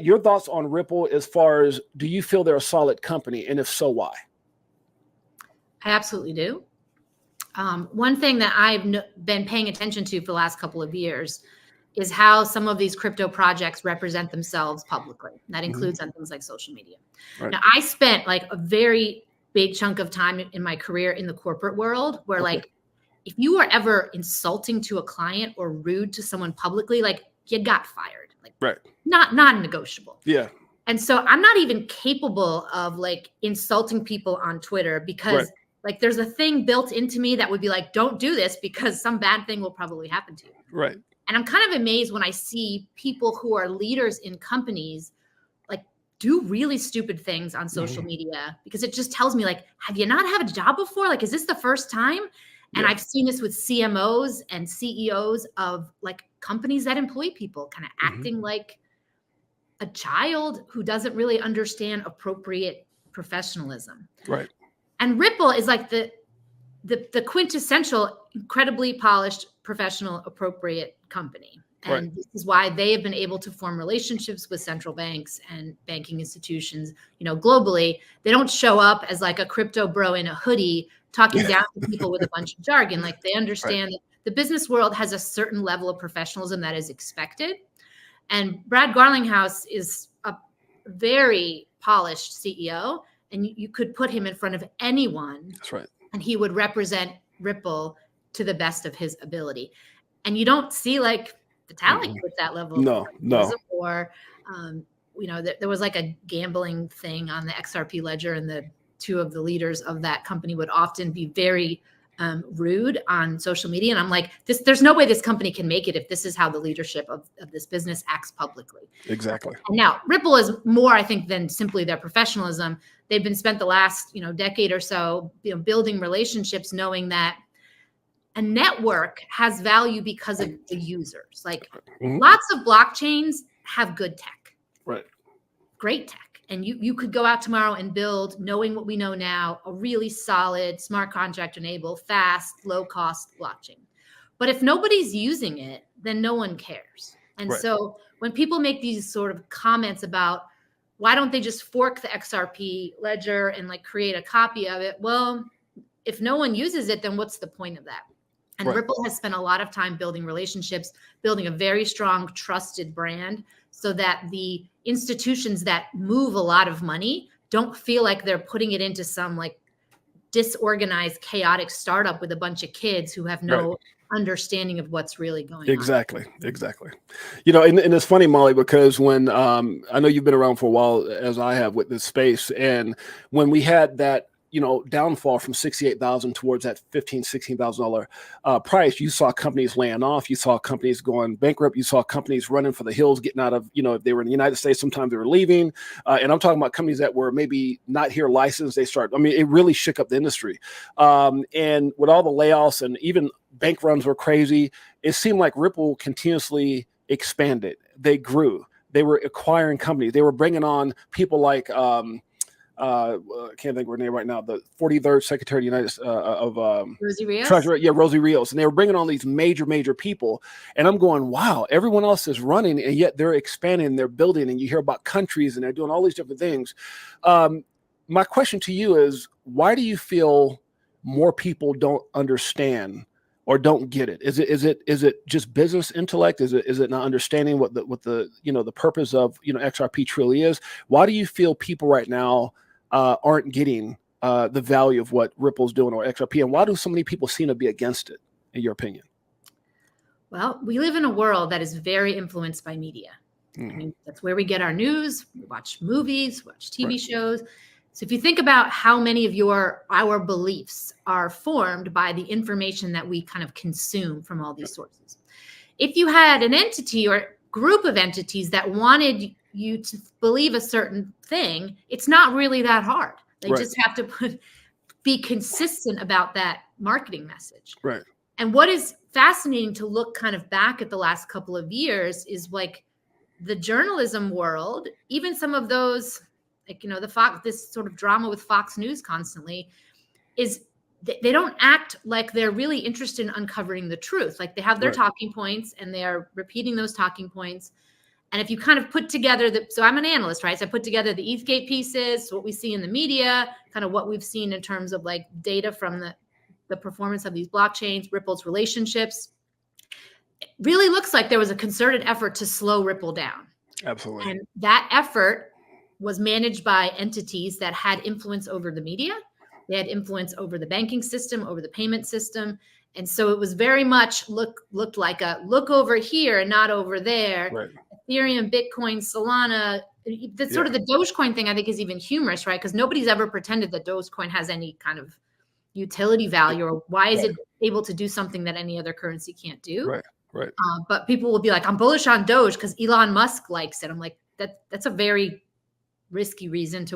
Your thoughts on Ripple as far as, do you feel they're a solid company? And if so, why? I absolutely do. One thing that I've been paying attention to for the last couple of years is how some of these crypto projects represent themselves publicly. That includes on things like social media. Right. Now, I spent like a very big chunk of time in my career in the corporate world where like, if you were ever insulting to a client or rude to someone publicly, like you got fired. Like not negotiable. Yeah. And so I'm not even capable of like insulting people on Twitter because like there's a thing built into me that would be like, don't do this because some bad thing will probably happen to you. Right. And I'm kind of amazed when I see people who are leaders in companies like do really stupid things on social media, because it just tells me like, have you not had a job before? Like, is this the first time? And I've seen this with CMOs and CEOs of like companies that employ people kind of acting like a child who doesn't really understand appropriate professionalism. Right. And Ripple is like the quintessential, incredibly polished, professional, appropriate company. And this is why they have been able to form relationships with central banks and banking institutions, you know, globally. They don't show up as like a crypto bro in a hoodie talking down to people with a bunch of jargon. Like they understand that the business world has a certain level of professionalism that is expected. And Brad Garlinghouse is a very polished CEO, and you could put him in front of anyone. That's right. And he would represent Ripple to the best of his ability. And you don't see like Vitalik with that level. No. Or, you know, there was like a gambling thing on the XRP ledger, and the two of the leaders of that company would often be very rude on social media. And I'm like, there's no way this company can make it if this is how the leadership of this business acts publicly. Exactly. And now Ripple is more, I think, than simply their professionalism. They've been spent the last, you know, decade or so, you know, building relationships, knowing that a network has value because of the users. Like lots of blockchains have good tech. Right. Great tech. And you could go out tomorrow and build, knowing what we know now, a really solid smart contract enabled, fast, low cost blockchain. But if nobody's using it, then no one cares. And so when people make these sort of comments about why don't they just fork the XRP ledger and like create a copy of it? Well, if no one uses it, then what's the point of that? And Ripple has spent a lot of time building relationships, building a very strong, trusted brand, so that the institutions that move a lot of money don't feel like they're putting it into some like disorganized, chaotic startup with a bunch of kids who have no understanding of what's really going on. Exactly. You know, and it's funny, Molly, because when I know you've been around for a while, as I have, with this space, and when we had that, you know, downfall from 68,000 towards that $16,000 price, you saw companies laying off, you saw companies going bankrupt, you saw companies running for the hills, getting out of, you know, if they were in the United States, sometimes they were leaving. And I'm talking about companies that were maybe not here licensed. I mean, it really shook up the industry. And with all the layoffs and even bank runs were crazy, it seemed like Ripple continuously expanded. They grew. They were acquiring companies. They were bringing on people like, I can't think of her name right now, the 43rd Secretary of the United Rosie Rios? Treasury, Rosie Rios. And they were bringing on these major people. And I'm going, wow, everyone else is running, and yet they're expanding, they're building, and you hear about countries, and they're doing all these different things. My question to you is, why do you feel more people don't understand or don't get it? Is it just business intellect? Is it not understanding what the you know, the purpose of, you know, XRP truly is? Why do you feel people right now aren't getting the value of what Ripple's doing or XRP, and why do so many people seem to be against it, in your opinion? Well, we live in a world that is very influenced by media. I mean, that's where we get our news. We watch movies, watch TV shows. So if you think about how many of our beliefs are formed by the information that we kind of consume from all these sources. If you had an entity or group of entities that wanted you to believe a certain thing, it's not really that hard. They just have to be consistent about that marketing message. Right. And what is fascinating to look kind of back at the last couple of years is like the journalism world, even some of those, like, you know, this sort of drama with Fox News constantly, is they don't act like they're really interested in uncovering the truth. Like they have their talking points and they are repeating those talking points. And if you kind of put together so I'm an analyst, right? So I put together the ETHgate pieces, what we see in the media, kind of what we've seen in terms of like data from the performance of these blockchains, Ripple's relationships. It really looks like there was a concerted effort to slow Ripple down. Absolutely. And that effort was managed by entities that had influence over the media. They had influence over the banking system, over the payment system. And so it was very much looked like a look over here and not over there. Right. Ethereum, Bitcoin, Solana, the sort of the Dogecoin thing I think is even humorous, right? Because nobody's ever pretended that Dogecoin has any kind of utility value, or why is it able to do something that any other currency can't do? Right. Right. But people will be like, I'm bullish on Doge because Elon Musk likes it. I'm like, that's a very risky reason to